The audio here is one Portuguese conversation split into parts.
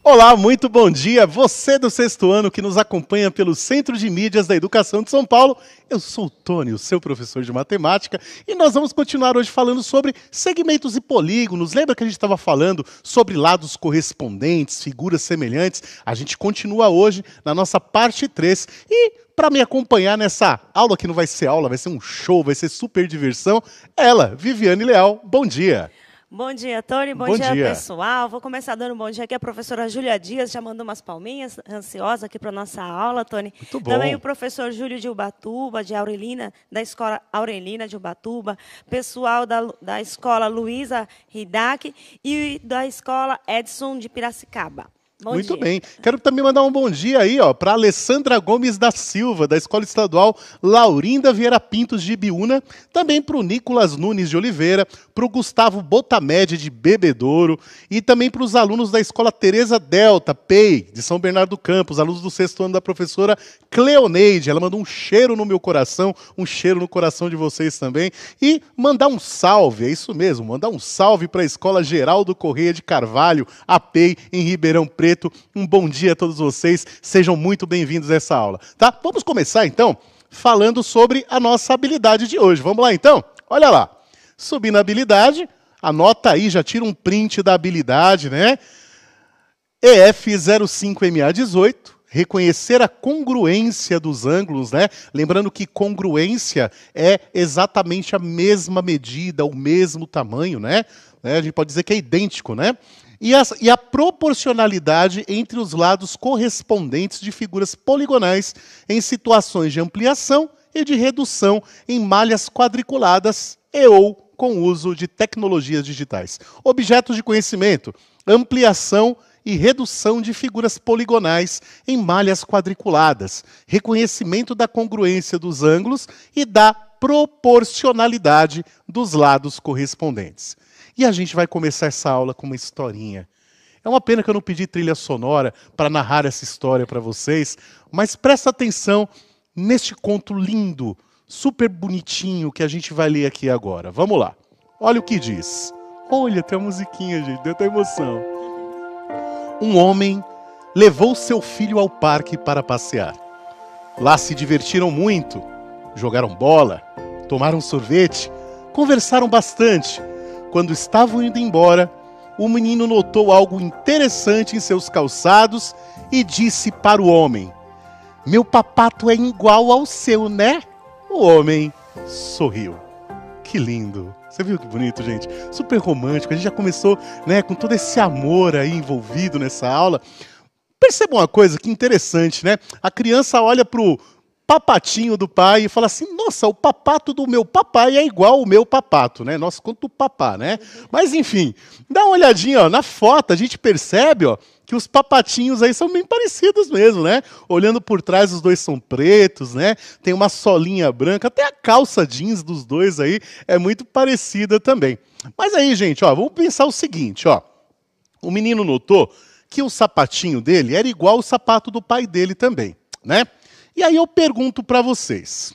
Olá, muito bom dia. Você do sexto ano que nos acompanha pelo Centro de Mídias da Educação de São Paulo. Eu sou o Tony, o seu professor de matemática, e nós vamos continuar hoje falando sobre segmentos e polígonos. Lembra que a gente estava falando sobre lados correspondentes, figuras semelhantes? A gente continua hoje na nossa parte 3 e para me acompanhar nessa aula, que não vai ser aula, vai ser um show, vai ser super diversão, ela, Viviane Leal. Bom dia. Bom dia, Tony. Bom dia, pessoal. Vou começar dando um bom dia aqui. A professora Júlia Dias já mandou umas palminhas, ansiosa aqui para a nossa aula, Tony. Muito bom. Também o professor Júlio de Ubatuba, de Aurelina, da Escola Aurelina de Ubatuba. Pessoal da Escola Luísa Hidak e da Escola Edson de Piracicaba. Muito bem. Quero também mandar um bom dia aí, para Alessandra Gomes da Silva, da Escola Estadual Laurinda Vieira Pintos de Ibiúna, também para o Nicolas Nunes de Oliveira, para o Gustavo Botamede de Bebedouro e também para os alunos da Escola Teresa Delta, PEI, de São Bernardo do Campo, os alunos do sexto ano da professora Cleoneide. Ela mandou um cheiro no meu coração, um cheiro no coração de vocês também. E mandar um salve, é isso mesmo, mandar um salve para a Escola Geraldo Correia de Carvalho, a PEI, em Ribeirão Preto. Um bom dia a todos vocês, sejam muito bem-vindos a essa aula, tá? Vamos começar então falando sobre a nossa habilidade de hoje. Vamos lá então? Olha lá, subir na habilidade, anota aí, já tira um print da habilidade, né? EF05MA18, reconhecer a congruência dos ângulos, né? Lembrando que congruência é exatamente a mesma medida, o mesmo tamanho, né? A gente pode dizer que é idêntico, né? E a proporcionalidade entre os lados correspondentes de figuras poligonais em situações de ampliação e de redução em malhas quadriculadas e ou com uso de tecnologias digitais. Objetos de conhecimento, ampliação e redução de figuras poligonais em malhas quadriculadas, reconhecimento da congruência dos ângulos e da proporcionalidade dos lados correspondentes. E a gente vai começar essa aula com uma historinha. É uma pena que eu não pedi trilha sonora para narrar essa história para vocês, mas presta atenção neste conto lindo, super bonitinho que a gente vai ler aqui agora. Vamos lá. Olha o que diz. Olha, tem a musiquinha, gente, deu até emoção. Um homem levou seu filho ao parque para passear. Lá se divertiram muito, jogaram bola, tomaram sorvete, conversaram bastante. Quando estavam indo embora, o menino notou algo interessante em seus calçados e disse para o homem: "Meu papato é igual ao seu, né?" O homem sorriu. Que lindo! Você viu que bonito, gente? Super romântico. A gente já começou, né, com todo esse amor aí envolvido nessa aula. Perceba uma coisa que interessante, né? A criança olha pro papatinho do pai e fala assim: nossa, o papato do meu papai é igual ao meu papato, né? Nossa, quanto papá, né? Mas enfim, dá uma olhadinha, na foto a gente percebe, que os papatinhos aí são bem parecidos mesmo, né? Olhando por trás, os dois são pretos, né? Tem uma solinha branca, até a calça jeans dos dois aí é muito parecida também. Mas aí, gente, vamos pensar o seguinte, o menino notou que o sapatinho dele era igual ao sapato do pai dele também, né? E aí eu pergunto para vocês,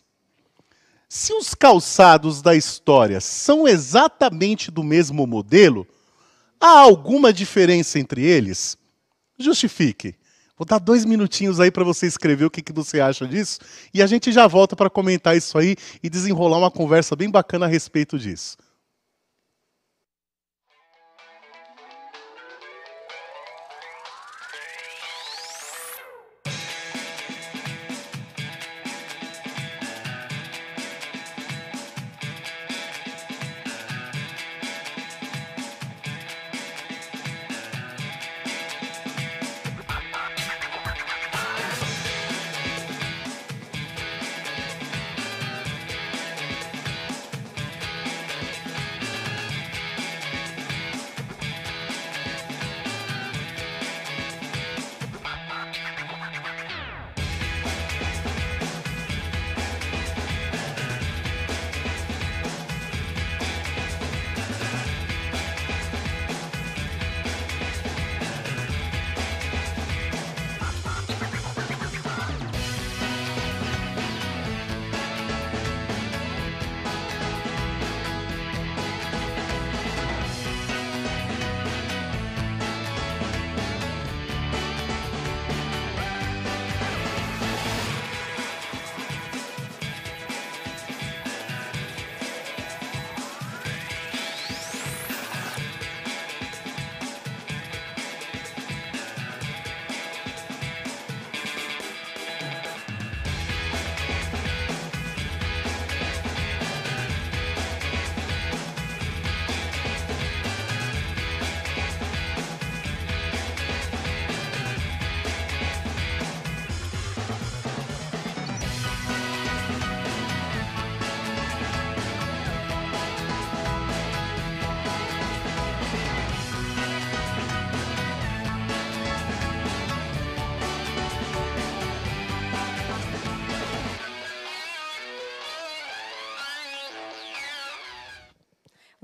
se os calçados da história são exatamente do mesmo modelo, há alguma diferença entre eles? Justifique. Vou dar 2 minutinhos aí para você escrever o que você acha disso, e a gente já volta para comentar isso aí e desenrolar uma conversa bem bacana a respeito disso.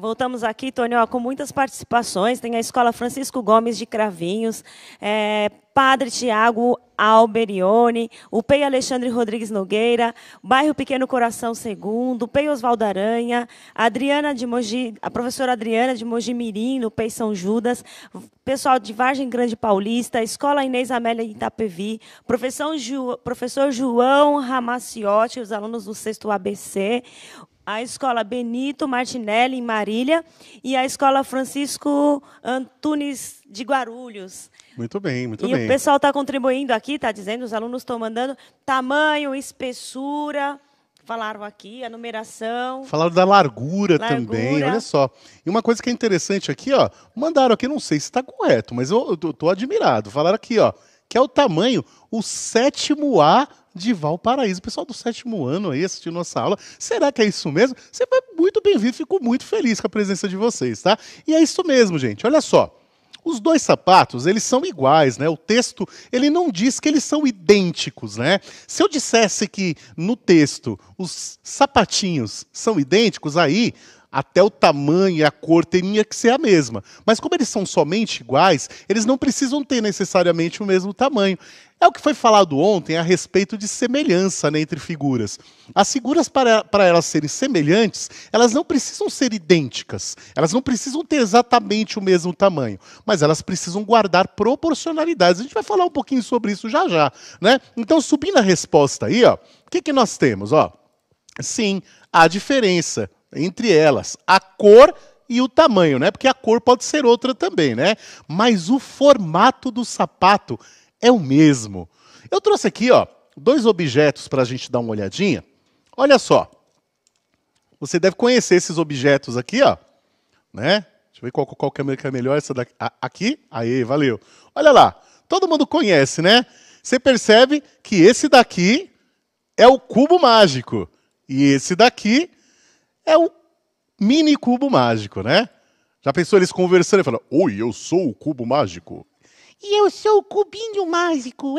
Voltamos aqui, Tony, ó, com muitas participações. Tem a Escola Francisco Gomes de Cravinhos, Padre Tiago Alberione, o PEI Alexandre Rodrigues Nogueira, Bairro Pequeno Coração II, o PEI Oswaldo Aranha, a professora Adriana de Mogi Mirim, no PEI São Judas, pessoal de Vargem Grande Paulista, Escola Inês Amélia de Itapevi, professor João Ramaciotti, os alunos do 6º ABC, a Escola Benito Martinelli, em Marília, e a Escola Francisco Antunes de Guarulhos. Muito bem, muito bem. E o pessoal está contribuindo aqui, está dizendo, os alunos estão mandando tamanho, espessura, falaram aqui, a numeração. Falaram da largura também, olha só. E uma coisa que é interessante aqui, ó, mandaram aqui, não sei se está correto, mas eu estou admirado. Falaram aqui, ó, que é o tamanho, o 7º A de Valparaíso. O pessoal do 7º ano aí assistindo nossa aula. Será que é isso mesmo? Você vai muito bem-vindo, fico muito feliz com a presença de vocês, tá? E é isso mesmo, gente. Olha só. Os dois sapatos, eles são iguais, né? O texto, ele não diz que eles são idênticos, né? Se eu dissesse que no texto os sapatinhos são idênticos, aí até o tamanho e a cor teria que ser a mesma. Mas como eles são somente iguais, eles não precisam ter necessariamente o mesmo tamanho. É o que foi falado ontem a respeito de semelhança, né, entre figuras. As figuras, para elas serem semelhantes, elas não precisam ser idênticas. Elas não precisam ter exatamente o mesmo tamanho. Mas elas precisam guardar proporcionalidades. A gente vai falar um pouquinho sobre isso já já, né? Então, subindo a resposta aí, ó, o que nós temos? Ó? Sim, há diferença entre elas. A cor e o tamanho, né? Porque a cor pode ser outra também, né? Mas o formato do sapato é o mesmo. Eu trouxe aqui, ó, 2 objetos para a gente dar uma olhadinha. Olha só. Você deve conhecer esses objetos aqui, ó. Né? Deixa eu ver qual que é melhor. Essa daqui. Aqui? Aí, valeu. Olha lá. Todo mundo conhece, né? Você percebe que esse daqui é o cubo mágico. E esse daqui é o mini cubo mágico, né? Já pensou eles conversando e falando: oi, eu sou o cubo mágico. E eu sou o cubinho mágico.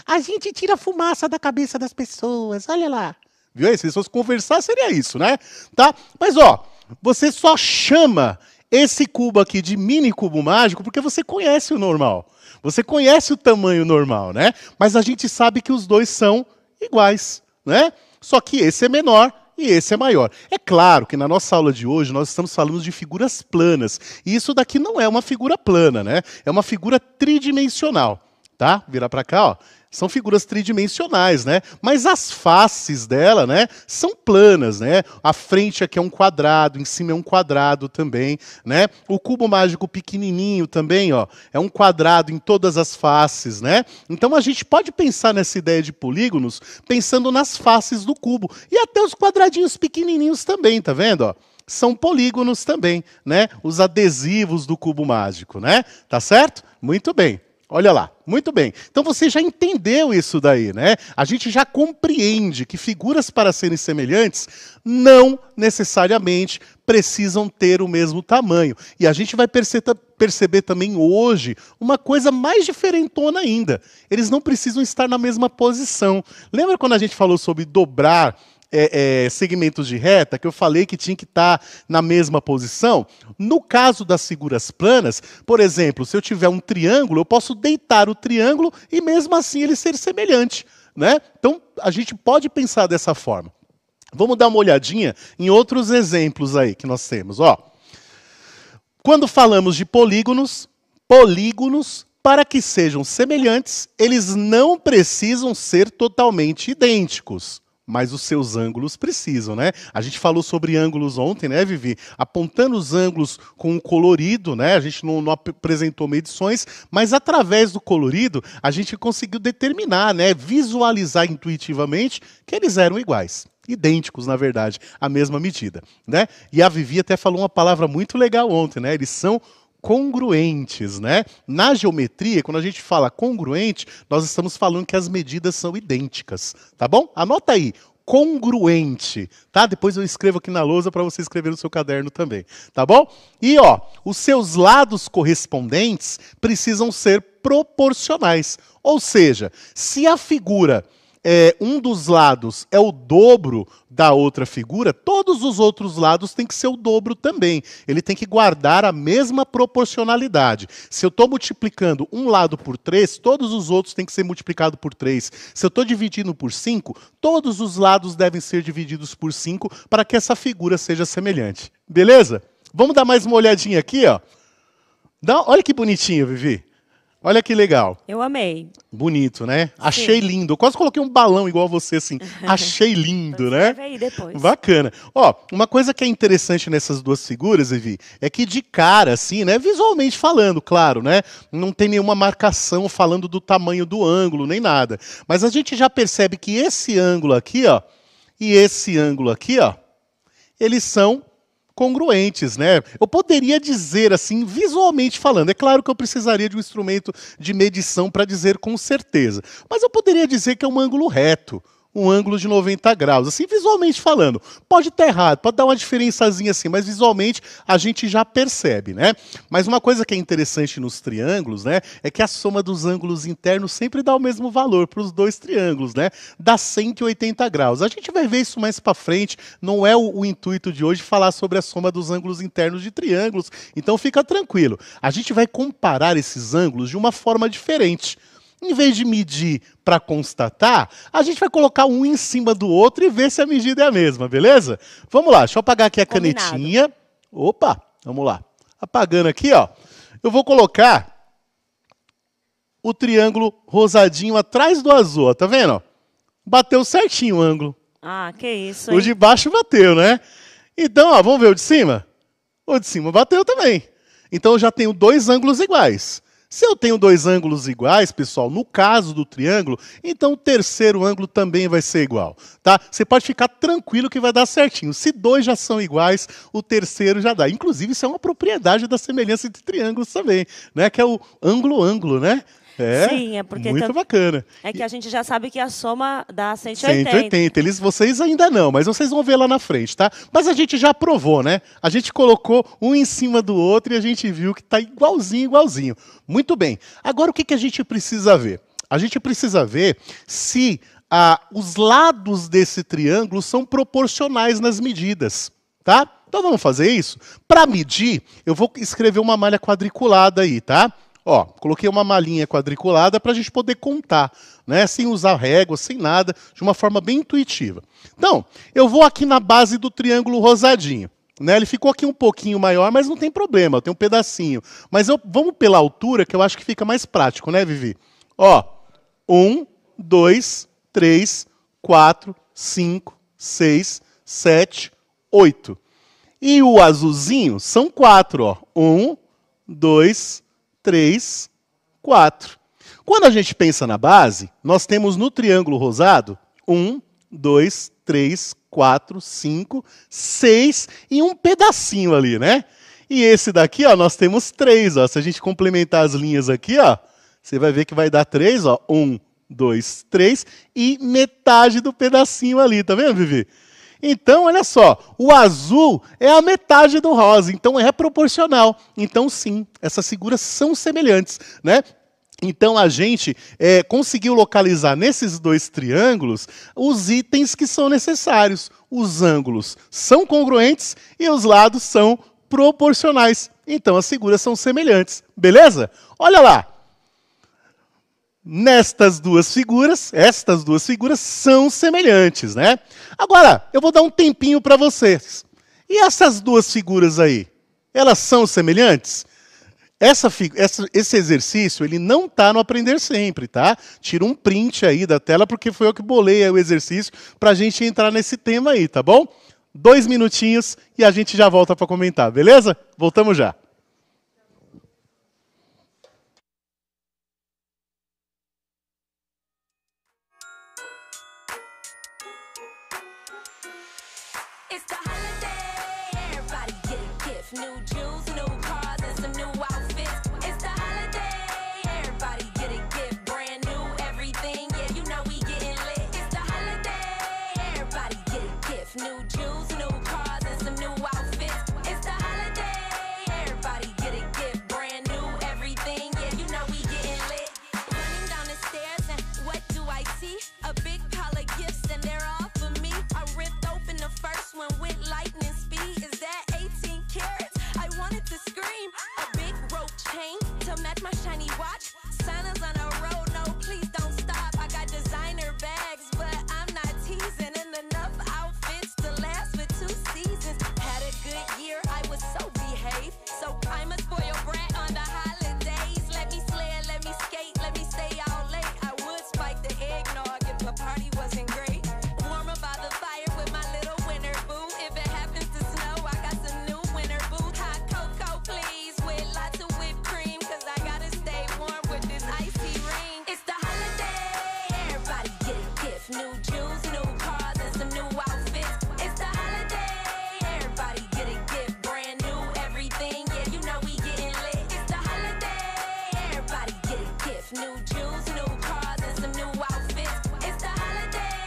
A gente tira a fumaça da cabeça das pessoas. Olha lá. Viu aí? Se eles fossem conversar, seria isso, né? Tá? Mas, ó, você só chama esse cubo aqui de mini cubo mágico porque você conhece o normal. Você conhece o tamanho normal, né? Mas a gente sabe que os dois são iguais, né? Só que esse é menor e esse é maior. É claro que na nossa aula de hoje nós estamos falando de figuras planas. E isso daqui não é uma figura plana, né? É uma figura tridimensional. Tá? Virar para cá, ó. São figuras tridimensionais, né? Mas as faces dela, né, são planas, né? A frente aqui é um quadrado, em cima é um quadrado também, né? O cubo mágico pequenininho também, ó, é um quadrado em todas as faces, né? Então a gente pode pensar nessa ideia de polígonos pensando nas faces do cubo e até os quadradinhos pequenininhos também, tá vendo, ó? São polígonos também, né? Os adesivos do cubo mágico, né? Tá certo? Muito bem. Olha lá, muito bem. Então você já entendeu isso daí, né? A gente já compreende que figuras para serem semelhantes não necessariamente precisam ter o mesmo tamanho. E a gente vai perceber também hoje uma coisa mais diferentona ainda. Eles não precisam estar na mesma posição. Lembra quando a gente falou sobre dobrar segmentos de reta, que eu falei que tinha que estar na mesma posição? No caso das figuras planas, por exemplo, se eu tiver um triângulo, eu posso deitar o triângulo e mesmo assim ele ser semelhante, né? Então, a gente pode pensar dessa forma. Vamos dar uma olhadinha em outros exemplos aí que nós temos. Ó. Quando falamos de polígonos, para que sejam semelhantes, eles não precisam ser totalmente idênticos. Mas os seus ângulos precisam, né? A gente falou sobre ângulos ontem, né, Vivi? Apontando os ângulos com o colorido, né? A gente não apresentou medições, mas através do colorido a gente conseguiu determinar, né? Visualizar intuitivamente que eles eram iguais. Idênticos, na verdade, à mesma medida, né? E a Vivi até falou uma palavra muito legal ontem, né? Eles são congruentes, né? Na geometria, quando a gente fala congruente, nós estamos falando que as medidas são idênticas, tá bom? Anota aí, congruente, tá? Depois eu escrevo aqui na lousa para você escrever no seu caderno também, tá bom? E, ó, os seus lados correspondentes precisam ser proporcionais. Ou seja, se a figura um dos lados é o dobro da outra figura, todos os outros lados têm que ser o dobro também. Ele tem que guardar a mesma proporcionalidade. Se eu estou multiplicando um lado por 3, todos os outros têm que ser multiplicados por 3. Se eu estou dividindo por 5, todos os lados devem ser divididos por 5 para que essa figura seja semelhante. Beleza? Vamos dar mais uma olhadinha aqui, ó. Olha que bonitinho, Vivi. Olha que legal. Eu amei. Bonito, né? Achei lindo. Eu quase coloquei um balão igual você, assim. Achei lindo, né? Escreve aí depois. Bacana. Ó, uma coisa que é interessante nessas duas figuras, Vivi, é que de cara, assim, né? Visualmente falando, claro, né? Não tem nenhuma marcação falando do tamanho do ângulo, nem nada. Mas a gente já percebe que esse ângulo aqui, ó, e esse ângulo aqui, ó, eles são congruentes, né? Eu poderia dizer assim, visualmente falando. É claro que eu precisaria de um instrumento de medição para dizer com certeza. Mas eu poderia dizer que é um ângulo reto, um ângulo de 90 graus. Assim, visualmente falando. Pode estar errado, pode dar uma diferençazinha assim, mas visualmente a gente já percebe, né? Mas uma coisa que é interessante nos triângulos, né, é que a soma dos ângulos internos sempre dá o mesmo valor para os dois triângulos, né? Dá 180 graus. A gente vai ver isso mais para frente. Não é o intuito de hoje falar sobre a soma dos ângulos internos de triângulos. Então fica tranquilo. A gente vai comparar esses ângulos de uma forma diferente. Em vez de medir para constatar, a gente vai colocar um em cima do outro e ver se a medida é a mesma, beleza? Vamos lá, deixa eu apagar aqui a canetinha. Opa, vamos lá. Apagando aqui, ó. Eu vou colocar o triângulo rosadinho atrás do azul, ó, tá vendo? Bateu certinho o ângulo. Ah, que isso, hein? O de baixo bateu, né? Então, ó, vamos ver o de cima? O de cima bateu também. Então eu já tenho dois ângulos iguais. Se eu tenho dois ângulos iguais, pessoal, no caso do triângulo, então o terceiro ângulo também vai ser igual, tá? Você pode ficar tranquilo que vai dar certinho. Se dois já são iguais, o terceiro já dá. Inclusive, isso é uma propriedade da semelhança entre triângulos também, né? Que é o ângulo-ângulo, né? Sim, é porque muito bacana. É que a gente já sabe que a soma dá 180. 180. Vocês ainda não, mas vocês vão ver lá na frente, tá? Mas a gente já provou, né? A gente colocou um em cima do outro e a gente viu que está igualzinho, igualzinho. Muito bem. Agora o que a gente precisa ver? A gente precisa ver se os lados desse triângulo são proporcionais nas medidas, tá? Então vamos fazer isso? Para medir, eu vou escrever uma malha quadriculada aí, tá? Ó, coloquei uma malhinha quadriculada para a gente poder contar, né? Sem usar régua, sem nada, de uma forma bem intuitiva. Então, eu vou aqui na base do triângulo rosadinho. Né? Ele ficou aqui um pouquinho maior, mas não tem problema, tem um pedacinho. Mas vamos pela altura, que eu acho que fica mais prático, né, Vivi? Ó, 1, 2, 3, 4, 5, 6, 7, 8. E o azulzinho são 4, ó. 1, 2, 3, 4. Quando a gente pensa na base, nós temos no triângulo rosado 1, 2, 3, 4, 5, 6 e um pedacinho ali, né? E esse daqui, ó, nós temos 3, ó. Se a gente complementar as linhas aqui, ó, você vai ver que vai dar 3, ó. 1, 2, 3 e metade do pedacinho ali, tá vendo, Vivi? Então, olha só, o azul é a metade do rosa, então é proporcional. Então, sim, essas figuras são semelhantes, né? Então, a gente conseguiu localizar nesses dois triângulos os itens que são necessários. Os ângulos são congruentes e os lados são proporcionais. Então, as figuras são semelhantes, beleza? Olha lá. Estas duas figuras são semelhantes, né? Agora, eu vou dar um tempinho para vocês. E essas duas figuras aí, elas são semelhantes? Esse exercício, ele não está no Aprender Sempre, tá? Tira um print aí da tela, porque foi eu que bolei o exercício para a gente entrar nesse tema aí, tá bom? 2 minutinhos e a gente já volta para comentar, beleza? Voltamos já. A big new jewels, new cars, and some new outfits. It's the holiday,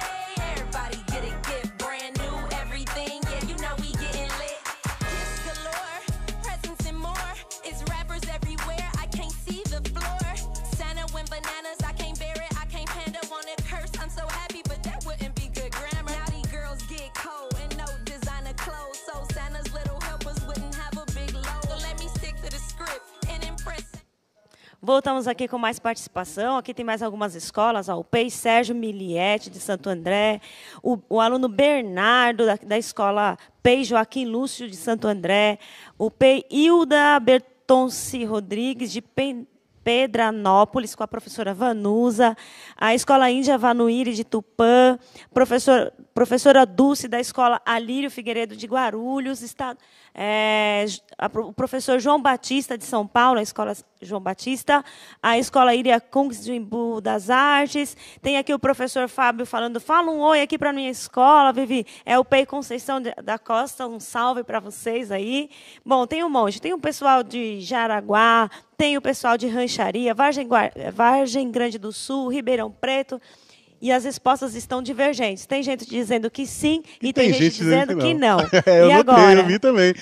everybody get a gift, brand new everything. Yeah, you know we getting lit. Gifts galore, presents and more. It's rappers everywhere, I can't see the floor. Santa went bananas, I can't bear it, I can't panda, wanna curse. I'm so happy, but that wouldn't be good grammar. Now these girls get cold and no designer clothes, so Santa's little helpers wouldn't have a big load. So let me stick to the script and impress. Voltamos aqui com mais participação. Aqui tem mais algumas escolas. Ó, o PEI Sérgio Miliete, de Santo André. O aluno Bernardo, da escola PEI Joaquim Lúcio, de Santo André. O PEI Hilda Bertonci Rodrigues, de Pedranópolis, com a professora Vanusa. A escola Índia Vanuíri, de Tupã. Professora Dulce, da escola Alírio Figueiredo, de Guarulhos. O professor João Batista, de São Paulo, a escola João Batista. A escola Iria Kungs, de Embu das Artes. Tem aqui o professor Fábio falando, fala um oi aqui para a minha escola, Vivi. É o PEI Conceição da Costa, um salve para vocês aí. Bom, tem um monte. Tem o pessoal de Jaraguá, tem o pessoal de Rancharia, Vargem Grande do Sul, Ribeirão Preto. E as respostas estão divergentes. Tem gente dizendo que sim e tem gente dizendo que não. Eu notei, eu vi também.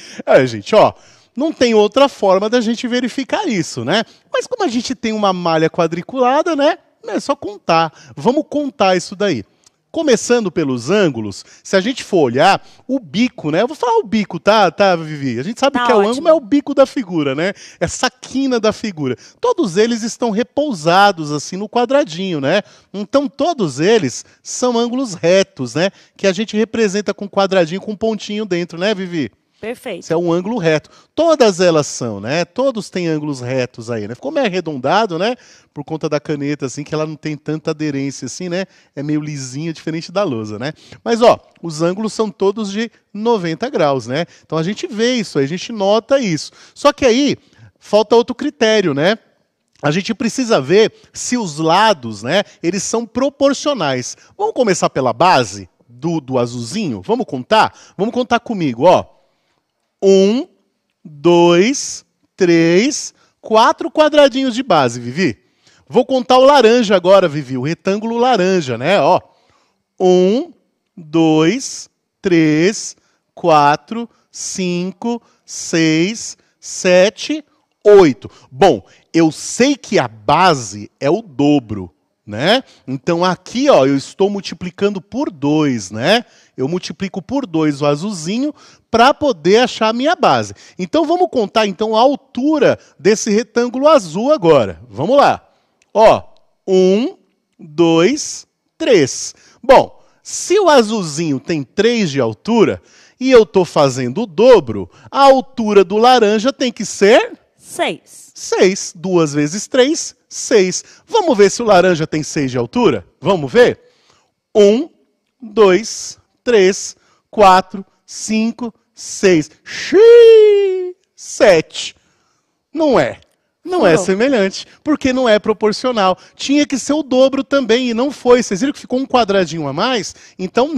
Gente, ó, não tem outra forma da gente verificar isso, né? Mas como a gente tem uma malha quadriculada, né? É só contar. Vamos contar isso daí. Começando pelos ângulos, se a gente for olhar, o bico, né? Eu vou falar o bico, tá, Vivi? A gente sabe que é o ângulo, é o bico da figura, né? Essa quina da figura. Todos eles estão repousados, assim, no quadradinho, né? Então, todos eles são ângulos retos, né? Que a gente representa com quadradinho, com pontinho dentro, né, Vivi? Perfeito. Isso é um ângulo reto. Todas elas são, né? Todos têm ângulos retos aí, né? Ficou meio arredondado, né? Por conta da caneta, assim, que ela não tem tanta aderência, assim, né? É meio lisinha, diferente da lousa, né? Mas, ó, os ângulos são todos de 90 graus, né? Então a gente vê isso, a gente nota isso. Só que aí, falta outro critério, né? A gente precisa ver se os lados, né? Eles são proporcionais. Vamos começar pela base do azulzinho? Vamos contar? Vamos contar comigo, ó. 1, 2, 3, 4 quadradinhos de base, Vivi. Vou contar o laranja agora, Vivi, o retângulo laranja, né? Ó, 1, 2, 3, 4, 5, 6, 7, 8. Bom, eu sei que a base é o dobro, né? Então aqui, ó, eu estou multiplicando por 2, né? Eu multiplico por 2 o azulzinho para poder achar a minha base. Então vamos contar então a altura desse retângulo azul agora. Vamos lá. Ó, 1, 2, 3. Bom, se o azulzinho tem 3 de altura e eu estou fazendo o dobro, a altura do laranja tem que ser 6. 6. 2 vezes 3, 6. Vamos ver se o laranja tem 6 de altura? Vamos ver? 1, 2, 3, 4, 5, 6. 7. Não é. Não é semelhante, porque não é proporcional. Tinha que ser o dobro também, e não foi. Vocês viram que ficou um quadradinho a mais? Então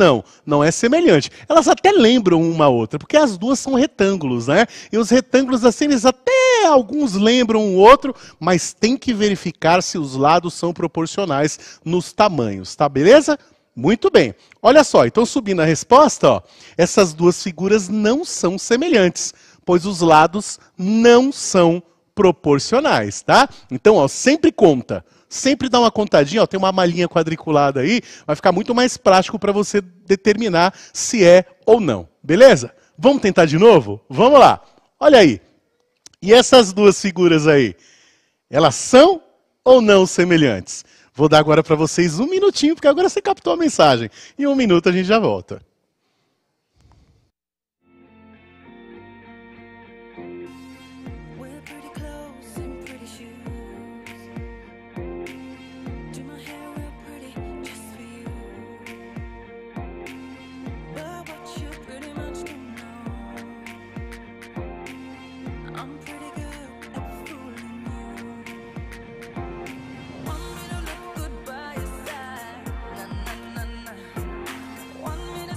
não é semelhante. Elas até lembram uma a outra, porque as duas são retângulos, né? E os retângulos assim, eles até alguns lembram um outro, mas tem que verificar se os lados são proporcionais nos tamanhos, tá? Beleza? Muito bem. Olha só, então subindo a resposta, ó, essas duas figuras não são semelhantes, pois os lados não são proporcionais, tá? Então, ó, sempre conta. Sempre dá uma contadinha, ó, tem uma malinha quadriculada aí, vai ficar muito mais prático para você determinar se é ou não. Beleza? Vamos tentar de novo? Vamos lá. Olha aí. E essas duas figuras aí, elas são ou não semelhantes? Vou dar agora para vocês 1 minutinho, porque agora você captou a mensagem. Em 1 minuto a gente já volta. Want me to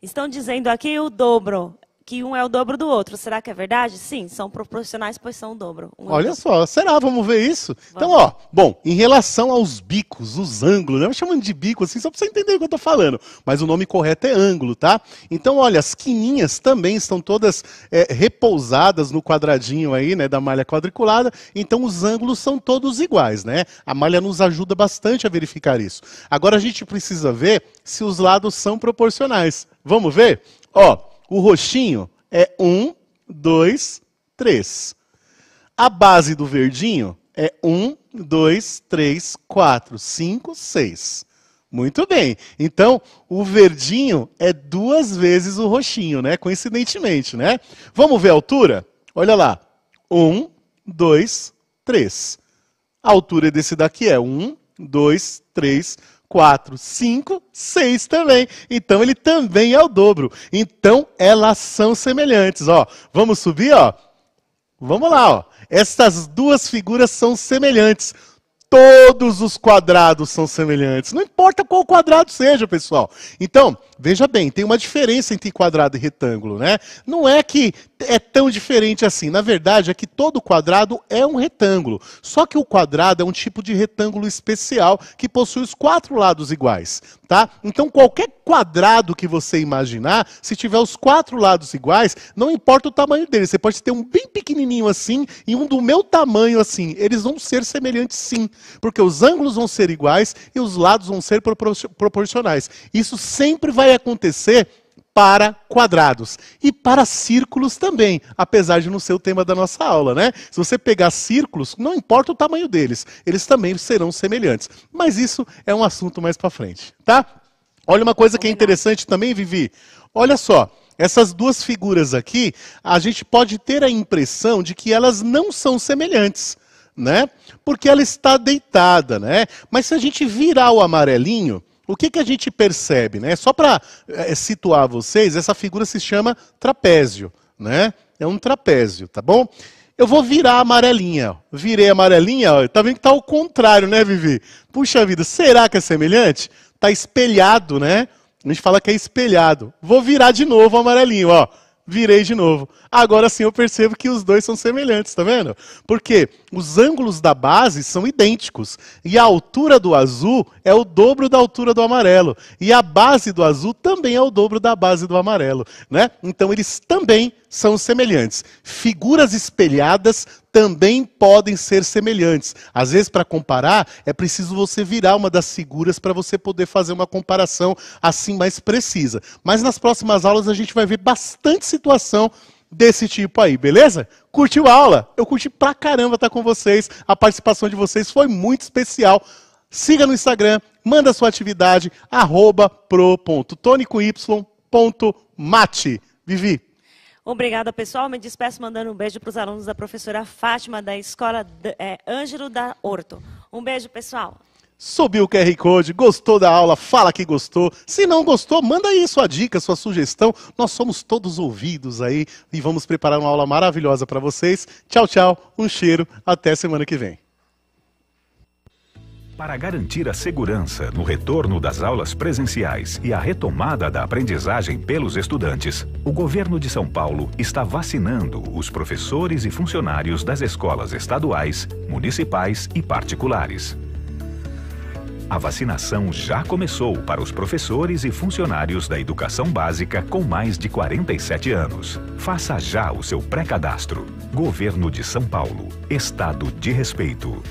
Estão dizendo aqui o dobro, que um é o dobro do outro. Será que é verdade? Sim, são proporcionais, pois são o dobro. Olha só, será? Vamos ver isso? Então, ó, bom, em relação aos bicos, os ângulos, né? Eu chamando de bico assim, só para você entender o que eu tô falando, mas o nome correto é ângulo, tá? Então, olha, as quininhas também estão todas repousadas no quadradinho aí, né, da malha quadriculada, então os ângulos são todos iguais, né? A malha nos ajuda bastante a verificar isso. Agora a gente precisa ver se os lados são proporcionais. Vamos ver? Ó, o roxinho é 1, 2, 3. A base do verdinho é 1, 2, 3, 4, 5, 6. Muito bem. Então, o verdinho é 2 vezes o roxinho, né? Coincidentemente, né? Vamos ver a altura? Olha lá. 1, 2, 3. A altura desse daqui é 1, 2, 3, 4, 5, 6 também. Então, ele também é o dobro. Então, elas são semelhantes. Ó, vamos subir, ó. Vamos lá, ó. Essas duas figuras são semelhantes. Todos os quadrados são semelhantes. Não importa qual quadrado seja, pessoal. Então, veja bem, tem uma diferença entre quadrado e retângulo, né? Não é que é tão diferente assim. Na verdade, é que todo quadrado é um retângulo. Só que o quadrado é um tipo de retângulo especial que possui os 4 lados iguais, tá? Então, qualquer quadrado que você imaginar, se tiver os 4 lados iguais, não importa o tamanho dele. Você pode ter um bem pequenininho assim e um do meu tamanho assim. Eles vão ser semelhantes sim, porque os ângulos vão ser iguais e os lados vão ser proporcionais. Isso sempre vai acontecer para quadrados e para círculos também, apesar de não ser o tema da nossa aula, né? Se você pegar círculos, não importa o tamanho deles, eles também serão semelhantes. Mas isso é um assunto mais para frente, tá? Olha uma coisa que é interessante também, Vivi. Olha só, essas duas figuras aqui, a gente pode ter a impressão de que elas não são semelhantes, né? Porque ela está deitada, né? Mas se a gente virar o amarelinho, o que a gente percebe, né? Só para situar vocês, essa figura se chama trapézio, né? É um trapézio, tá bom? Eu vou virar a amarelinha, ó. Virei a amarelinha, ó. Tá vendo que tá ao contrário, né, Vivi? Puxa vida, será que é semelhante? Tá espelhado, né? A gente fala que é espelhado. Vou virar de novo o amarelinho, ó. Virei de novo. Agora sim eu percebo que os dois são semelhantes, tá vendo? Porque os ângulos da base são idênticos. E a altura do azul é o dobro da altura do amarelo. E a base do azul também é o dobro da base do amarelo, né? Então eles também são semelhantes. Figuras espelhadas também podem ser semelhantes. Às vezes, para comparar, é preciso você virar uma das figuras para você poder fazer uma comparação assim mais precisa. Mas nas próximas aulas a gente vai ver bastante situação desse tipo aí, beleza? Curtiu a aula? Eu curti pra caramba estar com vocês. A participação de vocês foi muito especial. Siga no Instagram, manda sua atividade, @pro.tony.mate. Vivi. Obrigada, pessoal. Me despeço mandando um beijo para os alunos da professora Fátima, da escola Ângelo da Horto. Um beijo, pessoal. Subiu o QR Code, gostou da aula, fala que gostou. Se não gostou, manda aí sua dica, sua sugestão. Nós somos todos ouvidos aí e vamos preparar uma aula maravilhosa para vocês. Tchau, tchau, um cheiro, até semana que vem. Para garantir a segurança no retorno das aulas presenciais e a retomada da aprendizagem pelos estudantes, o governo de São Paulo está vacinando os professores e funcionários das escolas estaduais, municipais e particulares. A vacinação já começou para os professores e funcionários da educação básica com mais de 47 anos. Faça já o seu pré-cadastro. Governo de São Paulo. Estado de respeito.